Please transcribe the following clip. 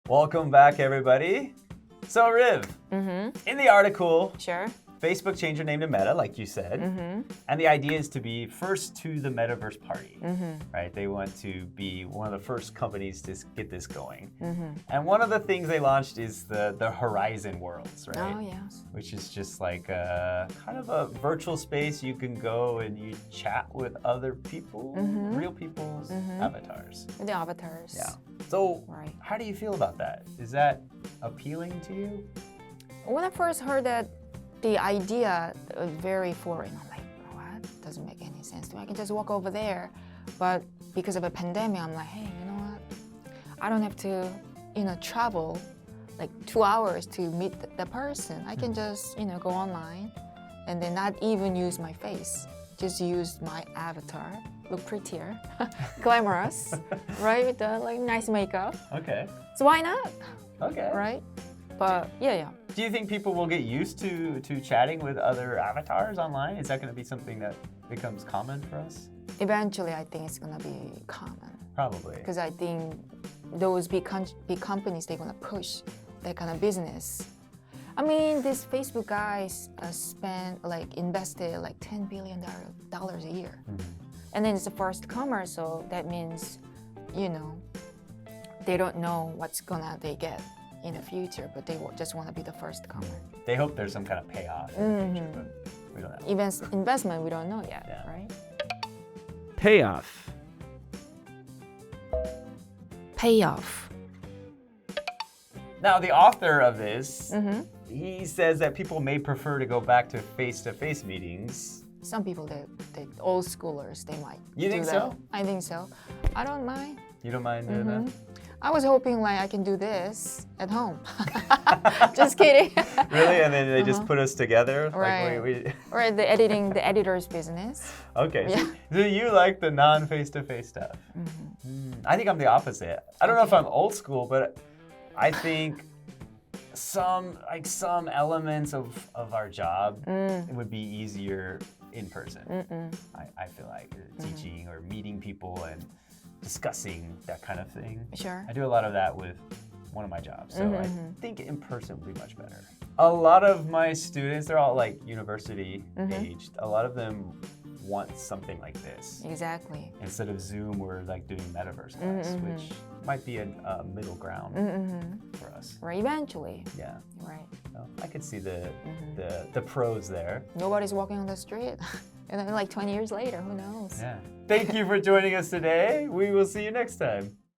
Welcome back, everybody. So, Riv, in the article, Sure. Facebook changed their name to Meta, like you said. And the idea is to be first to the Metaverse party, right? They want to be one of the first companies to get this going. And one of the things they launched is the Horizon Worlds, right? Oh, yes. Which is just like kind of a virtual space you can go and you chat with other people, real people's avatars. The avatars. Yeah. So, Right. how do you feel about that? Is that appealing to you? When I first heard that, the idea was very foreign. I'm like, what? Doesn't make any sense to me. I can just walk over there. But because of a pandemic, I'm like, hey, you know what? I don't have to, travel like 2 hours to meet the person. I can just, go online and then not even use my face. Just use my avatar. Look prettier, glamorous, right? With the nice makeup. Okay. So why not? Okay. Right? But yeah. Do you think people will get used to chatting with other avatars online? Is that going to be something that becomes common for us? Eventually, I think it's gonna be common. Probably. Because I think those big companies, they're gonna push that kind of business. I mean, these Facebook guys invested like $10 billion a year. And then it's the first comer, so that means, they don't know what's they get in the future, but they just want to be the first comer. They hope there's some kind of payoff in the future, but we don't know. Even investment, we don't know yet, Yeah. right? Payoff. Payoff. Now, the author of this, he says that people may prefer to go back to face-to-face meetings. Some people, they old schoolers, they might. You think do so? that. I think so. I don't mind. You don't mind doing that? I was hoping I can do this at home. Just kidding. Really? And then they just put us together? Right. Or the editor's business. Okay. Yeah. So you like the non-face-to-face stuff? I think I'm the opposite. I don't know if I'm old school, but I think some elements of our job it would be easier in person. I feel like teaching or meeting people and discussing that kind of thing. Sure. I do a lot of that with one of my jobs, so I think in person would be much better. A lot of my students, they're all like university aged. A lot of them want something like this. Exactly. Instead of Zoom, we're like doing Metaverse class, which might be a middle ground for us. Right, eventually. Yeah. Right. So I could see the pros there. Nobody's walking on the street. And then 20 years later, who knows? Yeah. Thank you for joining us today. We will see you next time.